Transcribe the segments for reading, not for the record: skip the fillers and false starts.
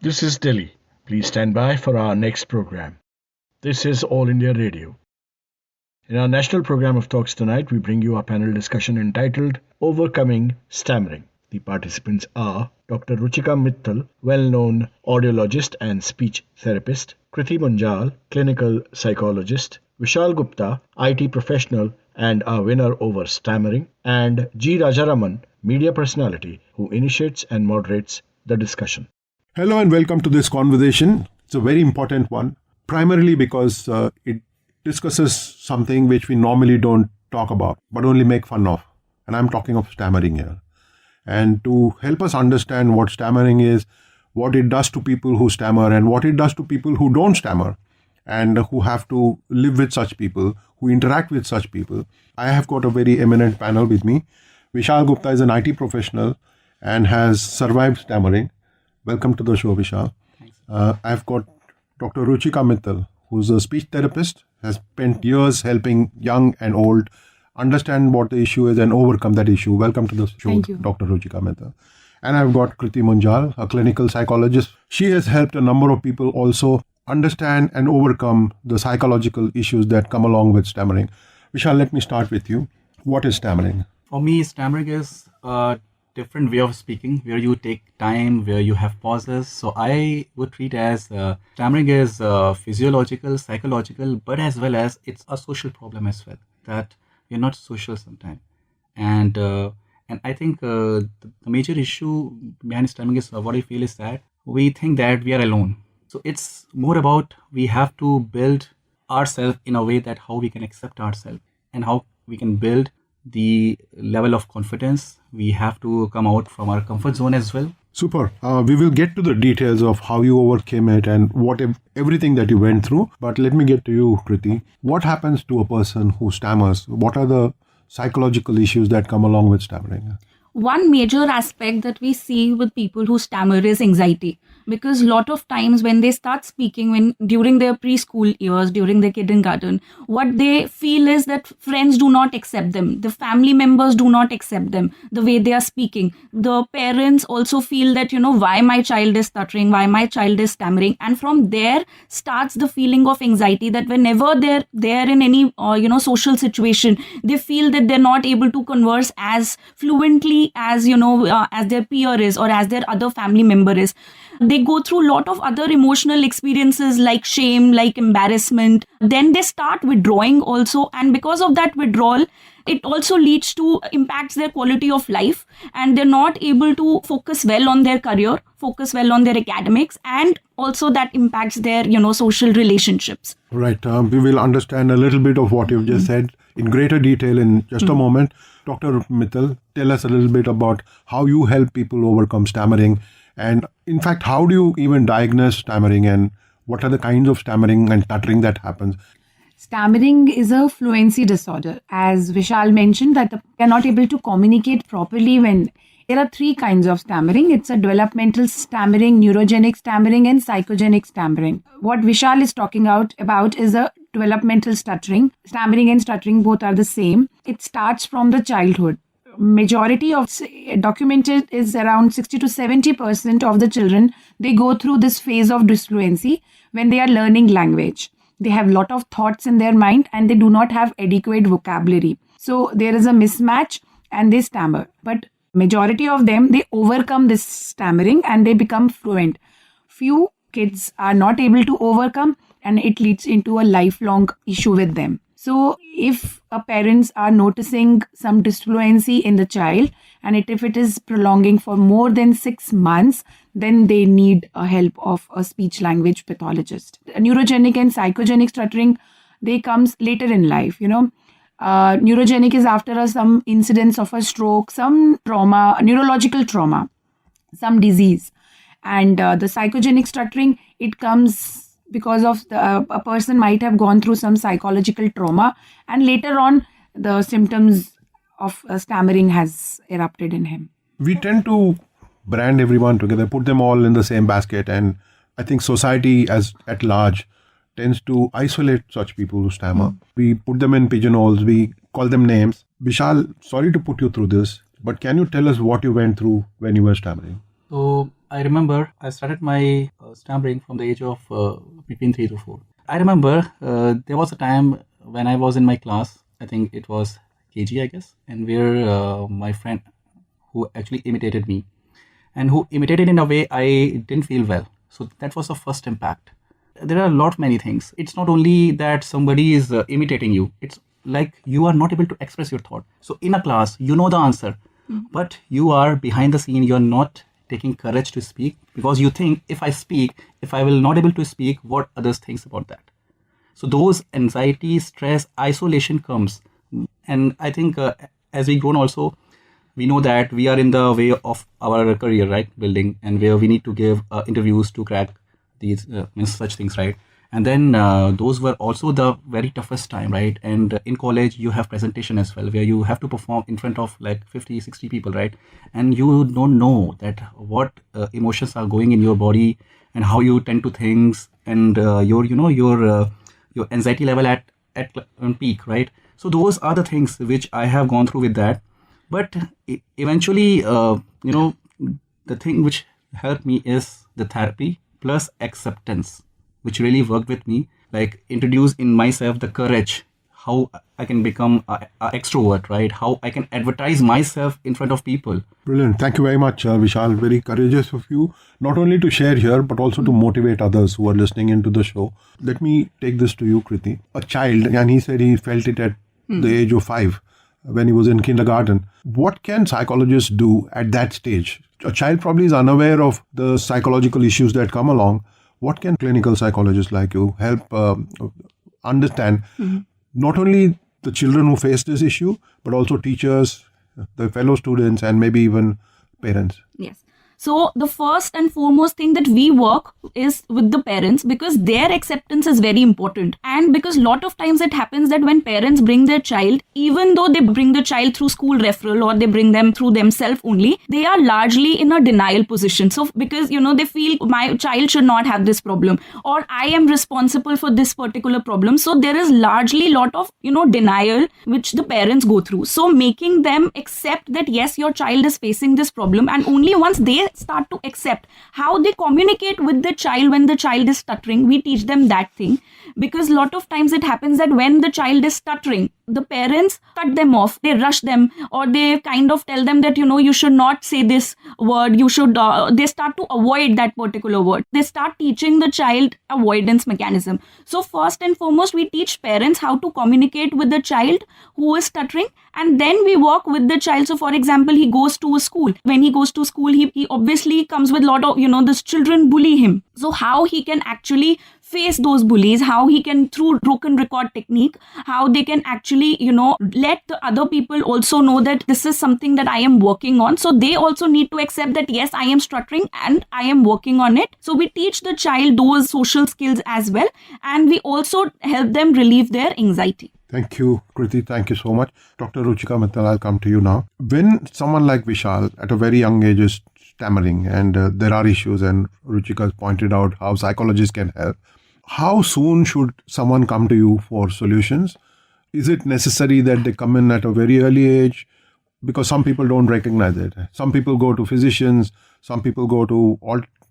This is Delhi. Please stand by for our next program. This is All India Radio. In our national program of talks tonight, we bring you a panel discussion entitled Overcoming Stammering. The participants are Dr. Ruchika Mittal, well-known audiologist and speech therapist, Kriti Munjal, clinical psychologist, Vishal Gupta, IT professional and a winner over stammering, and G. Rajaraman, media personality who initiates and moderates the discussion. Hello and welcome to this conversation. It's a very important one, primarily because it discusses something which we normally don't talk about, but only make fun of. And I'm talking of stammering here. And to help us understand what stammering is, what it does to people who stammer, and what it does to people who don't stammer, and who have to live with such people, who interact with such people, I have got a very eminent panel with me. Vishal Gupta is an IT professional and has survived stammering. Welcome to the show, Vishal. I've got Dr. Ruchika Mittal, who's a speech therapist, has spent years helping young and old understand what the issue is and overcome that issue. Welcome to the show, Thank you. Dr. Ruchika Mittal. And I've got Kriti Munjal, a clinical psychologist. She has helped a number of people also understand and overcome the psychological issues that come along with stammering. Vishal, let me start with you. What is stammering? For me, stammering is a different way of speaking where you take time, where you have pauses. So I would treat as stammering is physiological, psychological, but as well as it's a social problem as well, that we're not social sometimes. And I think the major issue behind stammering is what I feel is that we think that we are alone. So it's more about we have to build ourselves in a way that how we can accept ourselves and how we can build the level of confidence. We have to come out from our comfort zone as well. Super. We will get to the details of how you overcame it and everything that you went through. But let me get to you, Kriti. What happens to a person who stammers? What are the psychological issues that come along with stammering? One major aspect that we see with people who stammer is anxiety, because a lot of times when they start speaking during their preschool years, during their kindergarten, what they feel is that friends do not accept them, the family members do not accept them the way they are speaking. The parents also feel that, why my child is stuttering, why my child is stammering, and from there starts the feeling of anxiety that whenever they're in any social situation, they feel that they're not able to converse as fluently as as their peer is or as their other family member is. They go through a lot of other emotional experiences like shame, like embarrassment. Then they start withdrawing also, and because of that withdrawal, it also leads to impacts their quality of life, and they're not able to focus well on their career, focus well on their academics, and also that impacts their social relationships. Right. We will understand a little bit of what you've just said in greater detail in just a moment. Dr. Mittal, tell us a little bit about how you help people overcome stammering. And in fact, how do you even diagnose stammering, and what are the kinds of stammering and stuttering that happens? Stammering is a fluency disorder. As Vishal mentioned, that they are not able to communicate properly when there are three kinds of stammering. It's a developmental stammering, neurogenic stammering, and psychogenic stammering. What Vishal is talking about is a developmental stuttering. Stammering and stuttering both are the same. It starts from the childhood. Majority of documented is around 60 to 70% of the children, they go through this phase of disfluency when they are learning language. They have a lot of thoughts in their mind and they do not have adequate vocabulary. So there is a mismatch and they stammer. But majority of them, they overcome this stammering and they become fluent. Few kids are not able to overcome and it leads into a lifelong issue with them. So if parents are noticing some disfluency in the child and if it is prolonging for more than 6 months, then they need help of a speech language pathologist. Neurogenic and psychogenic stuttering, they comes later in life, Neurogenic is after some incidents of a stroke, some trauma, neurological trauma, some disease. And the psychogenic stuttering, it comes because of a person might have gone through some psychological trauma and later on the symptoms of stammering has erupted in him. We tend to brand everyone together, put them all in the same basket, and I think society as at large tends to isolate such people who stammer. We put them in pigeonholes, we call them names. Vishal, sorry to put you through this, but can you tell us what you went through when you were stammering? So I remember I started my stammering from the age of between 3 to 4. I remember there was a time when I was in my class, I think it was KG, I guess, and where my friend who actually imitated me and who imitated in a way I didn't feel well. So that was the first impact. There are a lot many things. It's not only that somebody is imitating you. It's like you are not able to express your thought. So in a class, you know the answer, but you are behind the scene. You're not taking courage to speak because you think if I speak, if I will not able to speak, what others thinks about that. So those anxiety, stress, isolation comes. And I think as we grown also, we know that we are in the way of our career, right? Building, and where we need to give interviews to crack these such things, right? And then those were also the very toughest time, right? And in college, you have presentation as well, where you have to perform in front of like 50, 60 people, right? And you don't know that what emotions are going in your body and how you tend to things and your anxiety level at peak, right? So those are the things which I have gone through with that. But eventually, the thing which helped me is the therapy plus acceptance, which really worked with me. Like introduce in myself the courage, how I can become an extrovert, right? How I can advertise myself in front of people. Brilliant. Thank you very much, Vishal. Very courageous of you, not only to share here, but also to motivate others who are listening into the show. Let me take this to you, Kriti. A child, and he said he felt it at the age of 5 when he was in kindergarten. What can psychologists do at that stage? A child probably is unaware of the psychological issues that come along. What can clinical psychologists like you help understand not only the children who face this issue, but also teachers, the fellow students, and maybe even parents? Yes. So the first and foremost thing that we work is with the parents, because their acceptance is very important. And because a lot of times it happens that when parents bring their child, even though they bring the child through school referral or they bring them through themselves only, they are largely in a denial position. So because, they feel my child should not have this problem, or I am responsible for this particular problem. So there is largely a lot of, denial which the parents go through. So making them accept that yes, your child is facing this problem, and only once they start to accept how they communicate with the child when the child is stuttering, we teach them that thing. Because a lot of times it happens that when the child is stuttering, the parents cut them off, they rush them, or they kind of tell them that you should not say this word, you should they start to avoid that particular word. They start teaching the child avoidance mechanism. So first and foremost, we teach parents how to communicate with the child who is stuttering, and then we work with the child. So for example, he goes to a school. When he goes to school, he obviously comes with a lot of this children bully him. So how he can actually face those bullies, how he can, through broken record technique, how they can actually let the other people also know that this is something that I am working on. So they also need to accept that yes, I am stuttering and I am working on it. So we teach the child those social skills as well, and we also help them relieve their anxiety. Thank you, Kriti. Thank you so much. Dr. Ruchika Mittal, I'll come to you now. When someone like Vishal at a very young age is stammering, and there are issues, and Ruchika has pointed out how psychologists can help, how soon should someone come to you for solutions? Is it necessary that they come in at a very early age? Because some people don't recognize it. Some people go to physicians, some people go to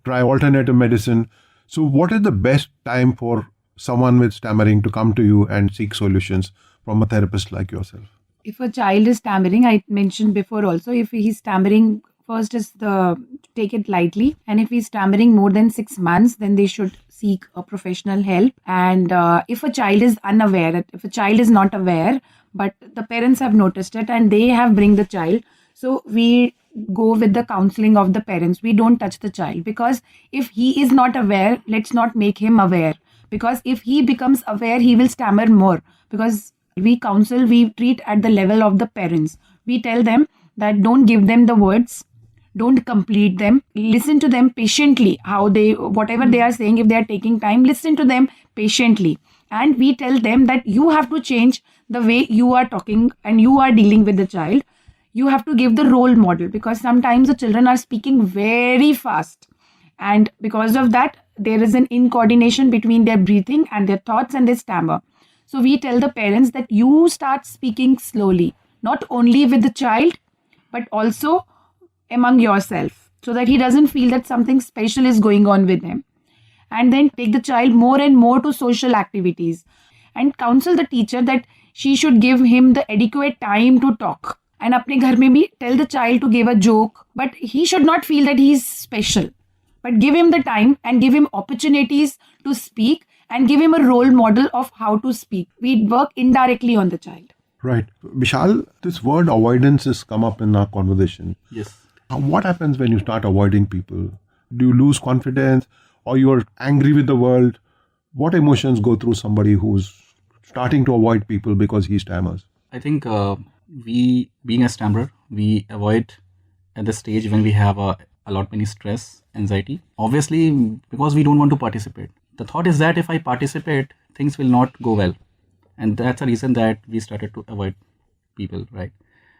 try alternative medicine. So what is the best time for someone with stammering to come to you and seek solutions from a therapist like yourself? If a child is stammering, I mentioned before also, if he's stammering, first is take it lightly. And if he's stammering more than 6 months, then they should seek a professional help. And if a child is unaware, if a child is not aware, but the parents have noticed it and they have bring the child, so we go with the counseling of the parents. We don't touch the child, because if he is not aware, let's not make him aware. Because if he becomes aware, he will stammer more. Because we counsel, we treat at the level of the parents. We tell them that don't give them the words, don't complete them, listen to them patiently, whatever they are saying, if they are taking time, listen to them patiently. And we tell them that you have to change the way you are talking and you are dealing with the child. You have to give the role model, because sometimes the children are speaking very fast. And because of that, there is an incoordination between their breathing and their thoughts, and they stammer. So we tell the parents that you start speaking slowly, not only with the child, but also among yourself. so that he doesn't feel that something special is going on with him. And then take the child more and more to social activities and counsel the teacher that she should give him the adequate time to talk. And apne ghar mein bhi tell the child to give a joke, but he should not feel that he is special. But give him the time and give him opportunities to speak and give him a role model of how to speak. We work indirectly on the child. Right. Vishal, this word avoidance has come up in our conversation. Yes. What happens when you start avoiding people? Do you lose confidence or you're angry with the world? What emotions go through somebody who's starting to avoid people because he stammers? I think we, being a stammerer, we avoid at the stage when we have a lot many stress, anxiety. Obviously, because we don't want to participate. The thought is that if I participate, things will not go well. And that's the reason that we started to avoid people, right?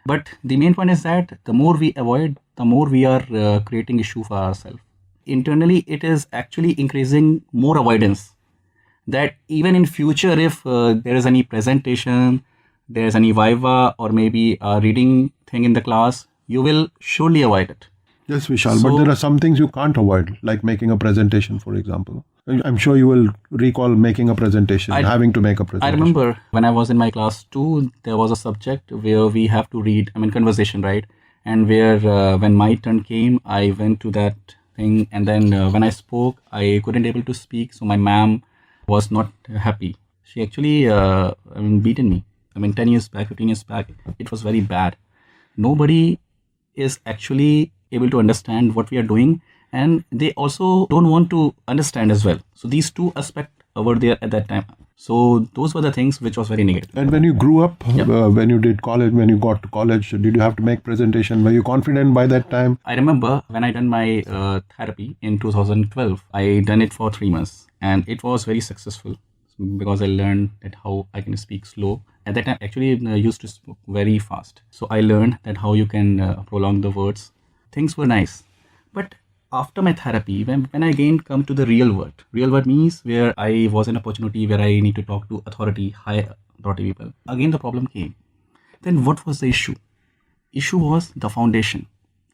But the main point is that the more we avoid, the more we are creating issue for ourselves. Internally, it is actually increasing more avoidance. That even in future, if there is any presentation, there is any viva or maybe a reading thing in the class, you will surely avoid it. Yes, Vishal, So- but there are some things you can't avoid, like making a presentation, for example. I'm sure you will recall making a presentation, having to make a I presentation. remember when I was in my class 2, there was a subject where we have to read, conversation, right? And where when my turn came, I went to that thing. And then when I spoke, I couldn't able to speak. So my ma'am was not happy. She actually, beaten me. 10 years back, 15 years back, it was very bad. Nobody is actually able to understand what we are doing. And they also don't want to understand as well. So these two aspects were there at that time. So those were the things which was very negative. And when you grew up, Yep. when you did college, when you got to college, did you have to make presentation? Were you confident by that time? I remember when I done my therapy in 2012, I done it for 3 months and it was very successful because I learned that how I can speak slow. At that time, actually, I used to speak very fast. So I learned that how you can prolong the words. Things were nice. But after my therapy, when I again come to the real world means where I was an opportunity where I need to talk to high authority people. Again, the problem came. Then what was the issue? Issue was the foundation,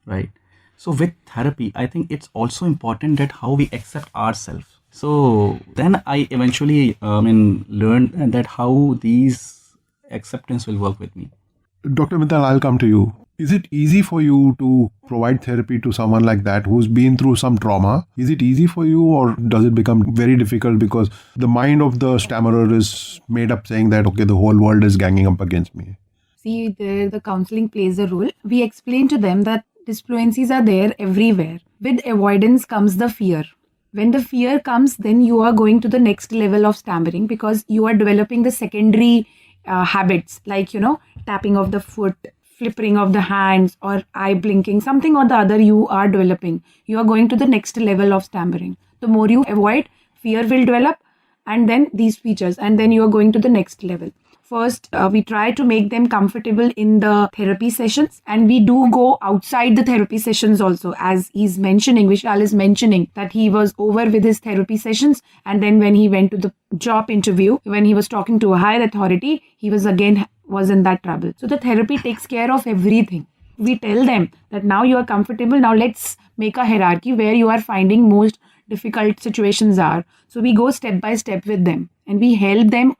right? So with therapy, I think it's also important that how we accept ourselves. So then I eventually learned that how these acceptance will work with me. Dr. Mittal, I'll come to you. Is it easy for you to provide therapy to someone like that who's been through some trauma? Is it easy for you or does it become very difficult because the mind of the stammerer is made up saying that, okay, the whole world is ganging up against me? See, there the counseling plays a role. We explain to them that disfluencies are there everywhere. With avoidance comes the fear. When the fear comes, then you are going to the next level of stammering because you are developing the secondary habits like, tapping of the foot, flipping of the hands or eye blinking, something or the other you are developing. You are going to the next level of stammering. The more you avoid, fear will develop and then these features and then you are going to the next level. First, we try to make them comfortable in the therapy sessions and we do go outside the therapy sessions also. As he's mentioning, Vishal is mentioning that he was over with his therapy sessions and then when he went to the job interview, when he was talking to a higher authority, he was in that trouble. So the therapy takes care of everything. We tell them that now you are comfortable, now let's make a hierarchy where you are finding most difficult situations are. So we go step by step with them and we help them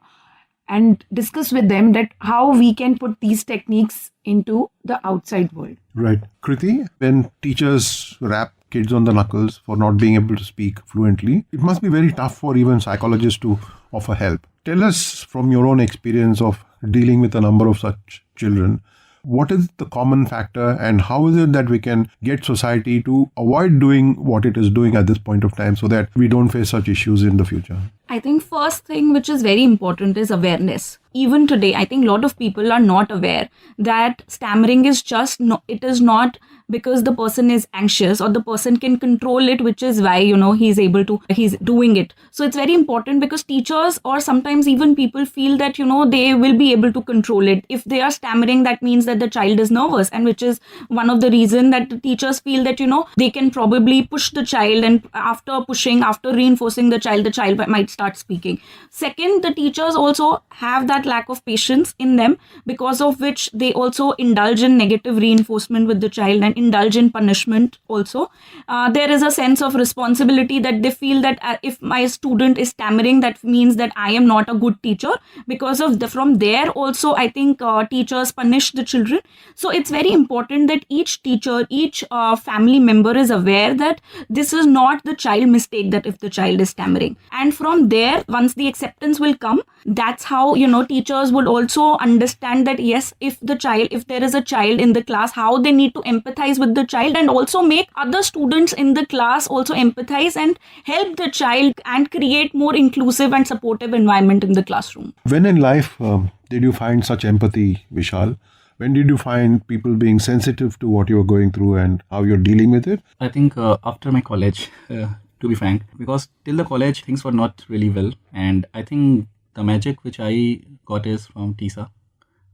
and discuss with them that how we can put these techniques into the outside world. Right. Kriti, when teachers rap kids on the knuckles for not being able to speak fluently, it must be very tough for even psychologists to offer help. Tell us from your own experience of dealing with a number of such children, what is the common factor and how is it that we can get society to avoid doing what it is doing at this point of time so that we don't face such issues in the future? I think first thing which is very important is awareness. Even today, I think a lot of people are not aware that stammering is just it is not because the person is anxious or the person can control it, which is why, he's doing it. So it's very important because teachers or sometimes even people feel that, they will be able to control it. If they are stammering, that means that the child is nervous, and which is one of the reason that the teachers feel that, they can probably push the child, and after reinforcing the child might start speaking. Second, the teachers also have that lack of patience in them, because of which they also indulge in negative reinforcement with the child and indulge in punishment also. There is a sense of responsibility that they feel that if my student is stammering, that means that I am not a good teacher. Because of from there also, I think teachers punish the children. So it's very important that each teacher, each family member is aware that this is not the child mistake, that if the child is stammering. And from there, once the acceptance will come, that's how, teachers would also understand that yes, if there is a child in the class, how they need to empathize with the child, and also make other students in the class also empathize and help the child and create more inclusive and supportive environment in the classroom. When in life did you find such empathy, Vishal? When did you find people being sensitive to what you're going through and how you're dealing with it? I think after my college, to be frank, because till the college things were not really well, and I think the magic which I got is from TISA,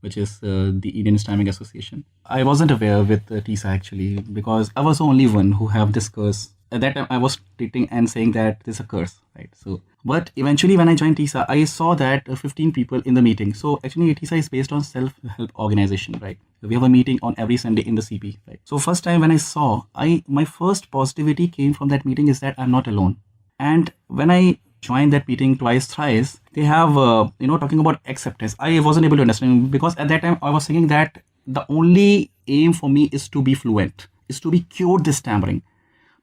which is the Indian Stammering Association. I wasn't aware with TISA actually, because I was the only one who have this curse. At that time, I was treating and saying that this is a curse, right? So, but eventually when I joined TISA, I saw that 15 people in the meeting. So actually TISA is based on self-help organization, right? We have a meeting on every Sunday in the CP, right? So first time when I saw, my first positivity came from that meeting is that I'm not alone. And when I joined that meeting twice, thrice, they have, talking about acceptance. I wasn't able to understand, because at that time I was thinking that the only aim for me is to be fluent, is to be cured this stammering.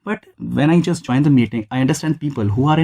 But when I just joined the meeting, I understand people who are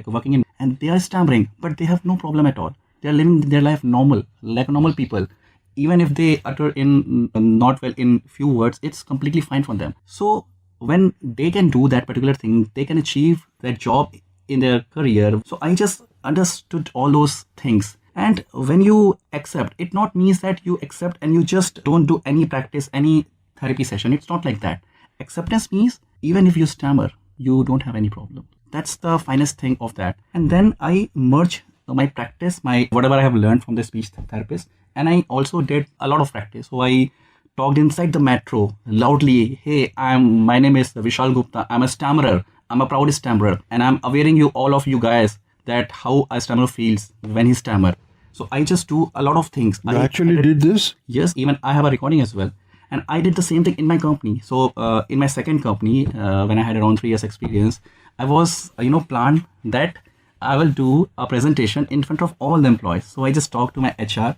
working in, and they are stammering, but they have no problem at all. They are living their life normal, like normal people. Even if they utter in not well in few words, it's completely fine for them. So when they can do that particular thing, they can achieve that job in their career. So I just understood all those things. And when you accept, it not means that you accept and you just don't do any practice, any therapy session. It's not like that. Acceptance means even if you stammer, you don't have any problem. That's the finest thing of that. And then I merge my practice, whatever I have learned from the speech therapist, and I also did a lot of practice. So I talked inside the metro loudly. Hey, my name is Vishal Gupta. I'm a stammerer. I'm a proud stammerer, and I'm awareing you, all of you guys, that how a stammerer feels when he stammer. So I just do a lot of things. You actually did this? Yes, even I have a recording as well. And I did the same thing in my company. So in my second company, when I had around 3 years experience, I was, planned that I will do a presentation in front of all the employees. So I just talked to my HR.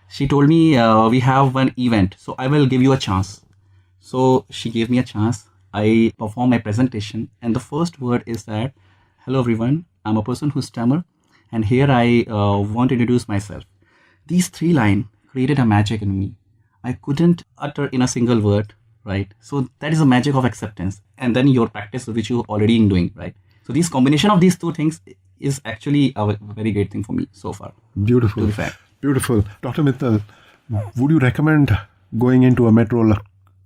She told me, we have one event, so I will give you a chance. So she gave me a chance. I performed my presentation. And the first word is that, hello everyone, I'm a person who stammer. And here I want to introduce myself. These 3 lines created a magic in me. I couldn't utter in a single word, right? So that is the magic of acceptance. And then your practice, which you're already doing, right? So this combination of these 2 things is actually a very great thing for me so far. Beautiful. Beautiful. Dr. Mittal, would you recommend going into a metro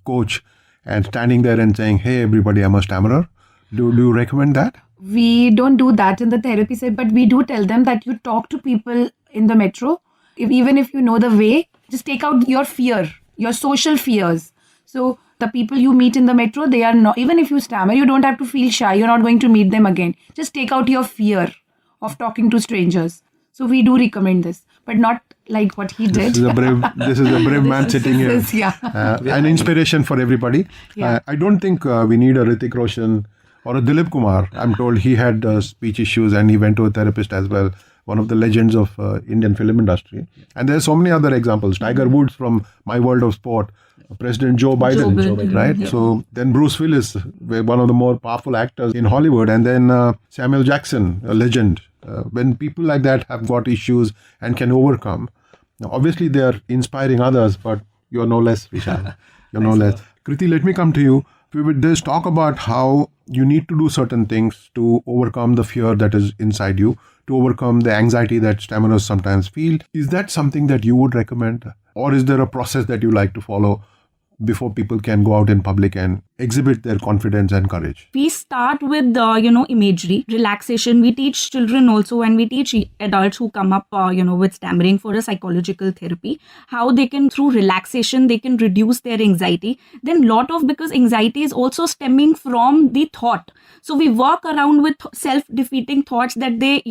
coach and standing there and saying, hey, everybody, I'm a stammerer? Do you recommend that? We don't do that in the therapy side, but we do tell them that you talk to people in the metro. Even if you know the way, just take out your fear, your social fears. So the people you meet in the metro, they are not, even if you stammer, you don't have to feel shy. You're not going to meet them again. Just take out your fear of talking to strangers. So we do recommend this, but not like what he did. This is a brave man sitting here. An inspiration for everybody. Yeah. I don't think we need a Hrithik Roshan or a Dilip Kumar. I'm told he had speech issues and he went to a therapist as well. One of the legends of Indian film industry. And there's so many other examples. Tiger Woods from My World of Sport, President Joe Biden, right? Yeah. So then Bruce Willis, one of the more powerful actors in Hollywood. And then Samuel Jackson, a legend. When people like that have got issues and can overcome, obviously they are inspiring others, but you're no less, Vishal. You're no less. Kriti, let me come to you. We would just talk about how you need to do certain things to overcome the fear that is inside you, to overcome the anxiety that stammerers sometimes feel. Is that something that you would recommend? Or is there a process that you like to follow? before people can go out in public and exhibit their confidence and courage? We start with imagery, relaxation. We teach children also, and we teach adults who come up with stammering for a psychological therapy, how they can, through relaxation, they can reduce their anxiety. Then because anxiety is also stemming from the thought, so we work around with self-defeating thoughts that they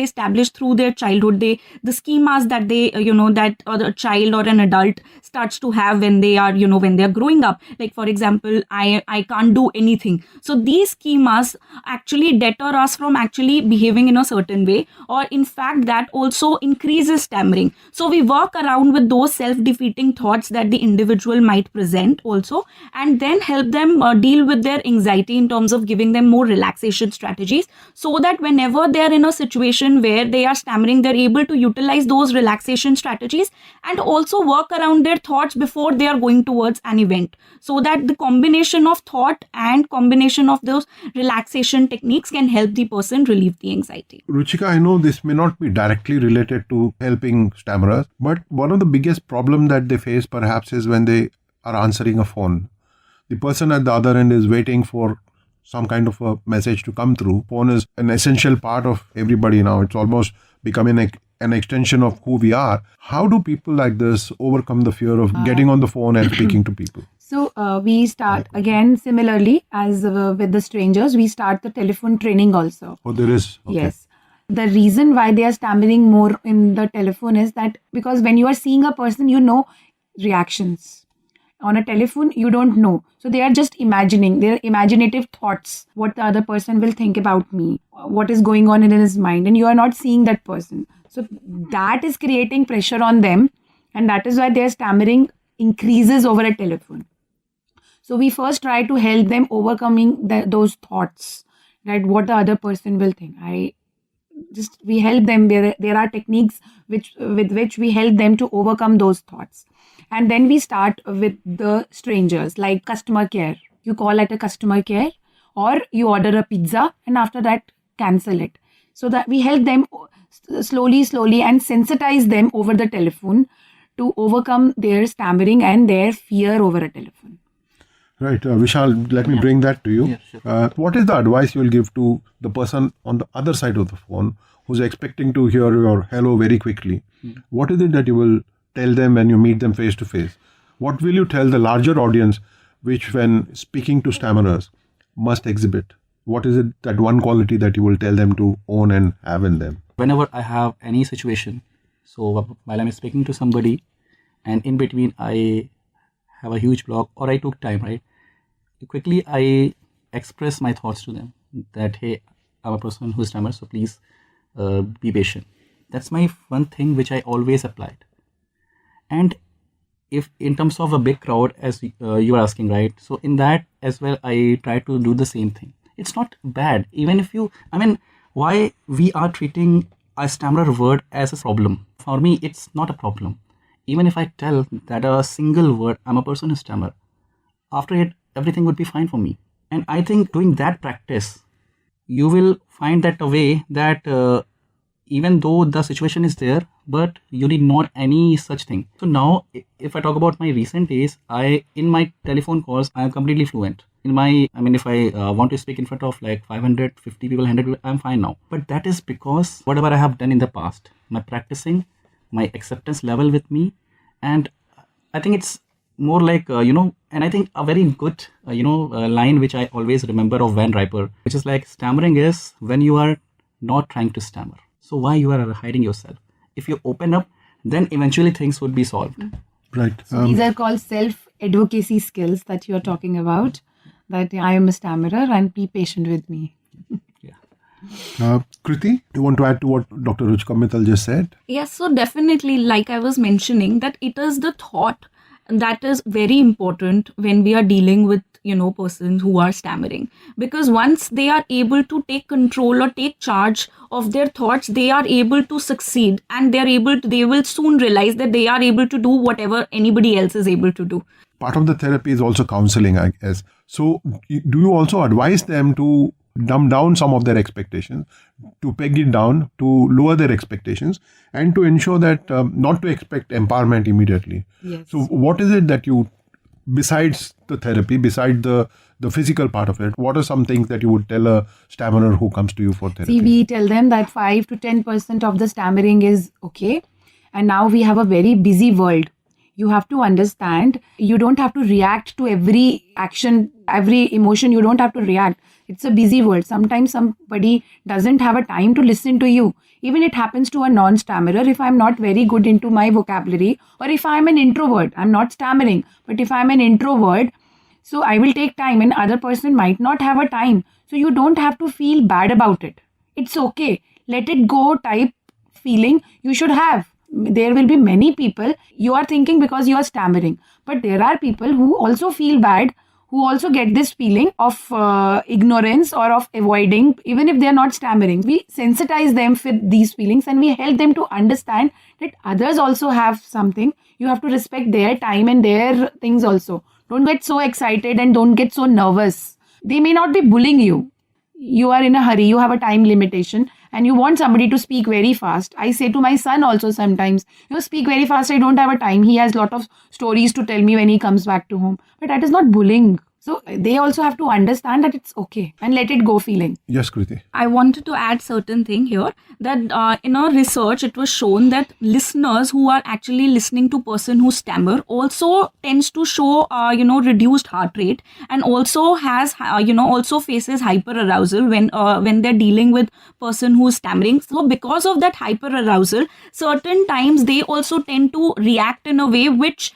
establish through their childhood, the schemas that they that a child or an adult starts to have when they are when they are growing up. Like, for example, I can't do anything. So these schemas actually deter us from actually behaving in a certain way, or in fact that also increases stammering. So we work around with those self-defeating thoughts that the individual might present also, and then help them deal with their anxiety in terms of giving them more relaxation strategies, so that whenever they are in a situation where they are stammering, they're able to utilize those relaxation strategies and also work around their thoughts before they are going towards an event, so that the combination of thought and combination of those relaxation techniques can help the person relieve the anxiety. Ruchika, I know this may not be directly related to helping stammerers, but one of the biggest problems that they face perhaps is when they are answering a phone. The person at the other end is waiting for some kind of a message to come through. Phone is an essential part of everybody now. It's almost becoming an extension of who we are. How do people like this overcome the fear of getting on the phone and speaking to people? So we start again similarly as with the strangers. We start the telephone training also. Oh, there is. Okay. Yes. The reason why they are stammering more in the telephone is that because when you are seeing a person, reactions. On a telephone, you don't know. So they are just imagining, their imaginative thoughts, what the other person will think about me, what is going on in his mind, and you are not seeing that person. So that is creating pressure on them, and that is why their stammering increases over a telephone. So we first try to help them overcoming those thoughts, right? What the other person will think. We help them. There are techniques with which we help them to overcome those thoughts. And then we start with the strangers, like customer care. You call at a customer care, or you order a pizza and after that cancel it. So that we help them slowly and sensitize them over the telephone to overcome their stammering and their fear over a telephone. Right. Vishal, let me bring that to you. Yeah, sure. What is the advice you will give to the person on the other side of the phone who's expecting to hear your hello very quickly? What is it that you will tell them when you meet them face to face? What will you tell the larger audience which, when speaking to stammerers, must exhibit? What is it, that one quality that you will tell them to own and have in them? Whenever I have any situation, so while I'm speaking to somebody and in between I have a huge block or I took time, right? Quickly I express my thoughts to them that, hey, I'm a person who stammers, so please be patient. That's my one thing which I always applied. And if in terms of a big crowd, as you were asking, right? So in that as well, I try to do the same thing. It's not bad. Even if why we are treating a stammerer word as a problem? For me, it's not a problem. Even if I tell that a single word, I'm a person who stammer, after it, everything would be fine for me. And I think doing that practice, you will find that a way that even though the situation is there, but you need not any such thing. So now, if I talk about my recent days, in my telephone calls, I am completely fluent. If I want to speak in front of like 550 people, 100 people, I'm fine now. But that is because whatever I have done in the past, my practicing, my acceptance level with me, and I think it's more like, and I think a very good, line which I always remember of Van Riper, which is like, stammering is when you are not trying to stammer. So why you are hiding yourself? If you open up, then eventually things would be solved. Right. So these are called self-advocacy skills that you are talking about, that I am a stammerer and be patient with me. Kriti, do you want to add to what Dr. Ruchika Mittal just said? Yes, so definitely, like I was mentioning, that it is the thought that is very important when we are dealing with persons who are stammering, because once they are able to take control or take charge of their thoughts, they are able to succeed, and they will soon realize that they are able to do whatever anybody else is able to do. Part of the therapy is also counseling, I guess. So do you also advise them to dumb down some of their expectations, to peg it down, to lower their expectations, and to ensure that not to expect empowerment immediately? Yes. So what is it that you besides the therapy, beside the physical part of it, what are some things that you would tell a stammerer who comes to you for therapy? See, we tell them that 5 to 10% of the stammering is okay. And now we have a very busy world. You have to understand, you don't have to react to every action, every emotion. You don't have to react. It's a busy world. Sometimes somebody doesn't have a time to listen to you. Even it happens to a non-stammerer. If I'm not very good into my vocabulary, or if I'm an introvert, I'm not stammering, but if I'm an introvert, so I will take time and other person might not have a time. So you don't have to feel bad about it. It's okay. Let it go type feeling you should have. There will be many people, you are thinking because you are stammering, but there are people who also feel bad, who also get this feeling of ignorance or of avoiding, even if they are not stammering. We sensitize them with these feelings and we help them to understand that others also have something. You have to respect their time and their things also. Don't get so excited and don't get so nervous. They may not be bullying you. You are in a hurry, you have a time limitation and you want somebody to speak very fast. I say to my son also sometimes, speak very fast, I don't have a time. He has a lot of stories to tell me when he comes back to home. But that is not bullying. So they also have to understand that it's okay and let it go feeling. Yes, Kriti. I wanted to add certain thing here that in our research it was shown that listeners who are actually listening to person who stammer also tends to show reduced heart rate and also has also faces hyperarousal when they're dealing with person who's stammering. So because of that hyperarousal, certain times they also tend to react in a way which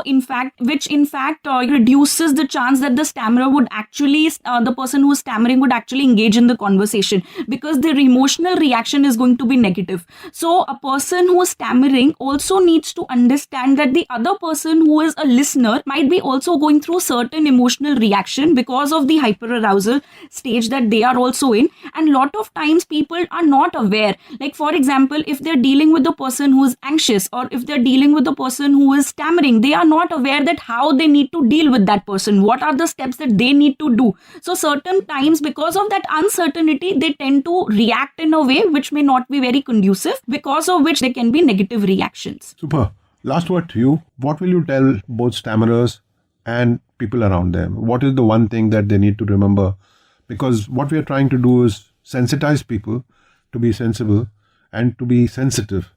in fact reduces the chance that the stammerer would actually the person who's stammering would actually engage in the conversation, because their emotional reaction is going to be negative. So a person who is stammering also needs to understand that the other person who is a listener might be also going through certain emotional reaction because of the hyperarousal stage that they are also in. And lot of times people are not aware, like for example, if they're dealing with the person who is anxious or if they're dealing with the person who is stammering, they are not aware that how they need to deal with that person, what are the steps that they need to do. So certain times because of that uncertainty, they tend to react in a way which may not be very conducive, because of which there can be negative reactions. Super. Last word to you. What will you tell both stammerers and people around them? What is the one thing that they need to remember? Because what we are trying to do is sensitize people to be sensible and to be sensitive,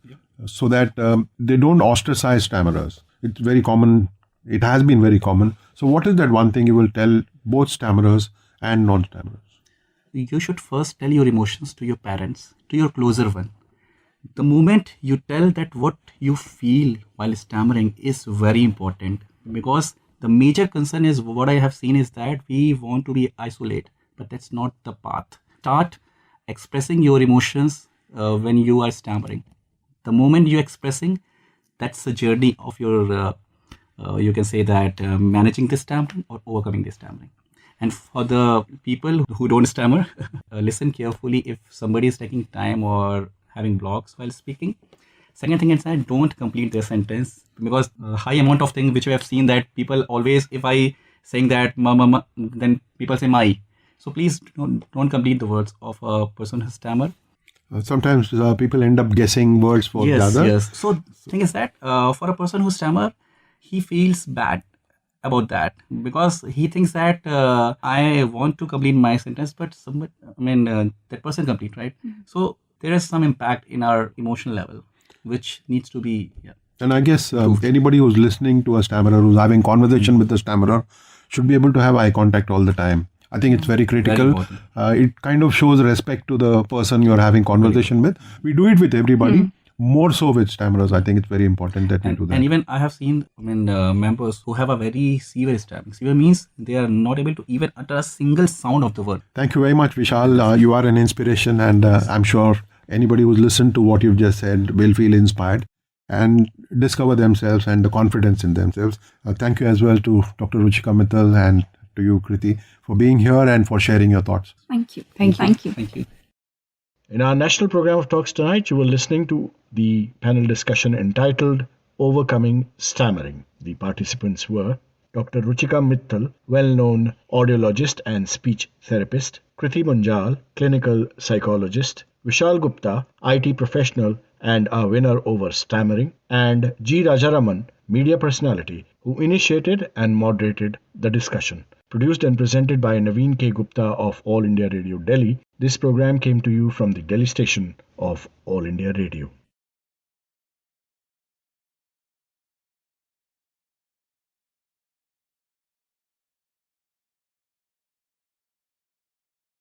so that they don't ostracize stammerers. It's very common. It has been very common. So what is that one thing you will tell both stammerers and non-stammerers? You should first tell your emotions to your parents, to your closer one. The moment you tell that what you feel while stammering is very important, because the major concern is what I have seen is that we want to be isolated, but that's not the path. Start expressing your emotions when you are stammering. The moment you're expressing, that's the journey of your, you can say that managing this stammering or overcoming this stammering. And for the people who don't stammer, listen carefully if somebody is taking time or having blocks while speaking. Second thing is that don't complete their sentence, because a high amount of things which we have seen that people always, if I saying that ma, ma, ma, then people say my. So please don't complete the words of a person who stammer. Sometimes people end up guessing words for the other. Yes. So thing is that for a person who stammer, he feels bad about that, because he thinks that I want to complete my sentence, but that person complete, right? Mm-hmm. So there is some impact in our emotional level, which needs to be. Yeah. And I guess anybody who's listening to a stammerer, who's having conversation with a stammerer, should be able to have eye contact all the time. I think it's very critical. It kind of shows respect to the person you're having conversation with. We do it with everybody. More so with stammerers. I think it's very important that we do that. And even I have seen members who have a very severe stammering. Severe means they are not able to even utter a single sound of the word. Thank you very much, Vishal. You are an inspiration, and I'm sure anybody who's listened to what you've just said will feel inspired and discover themselves and the confidence in themselves. Thank you as well to Dr. Ruchika Mittal and to you, Kriti, for being here and for sharing your thoughts. Thank you. Thank you. In our national program of talks tonight, you were listening to the panel discussion entitled Overcoming Stammering. The participants were Dr. Ruchika Mittal, well-known audiologist and speech therapist, Kriti Munjal, clinical psychologist, Vishal Gupta, IT professional and our winner over Stammering, and G. Rajaraman, media personality, who initiated and moderated the discussion. Produced and presented by Naveen K. Gupta of All India Radio Delhi, this program came to you from the Delhi station of All India Radio.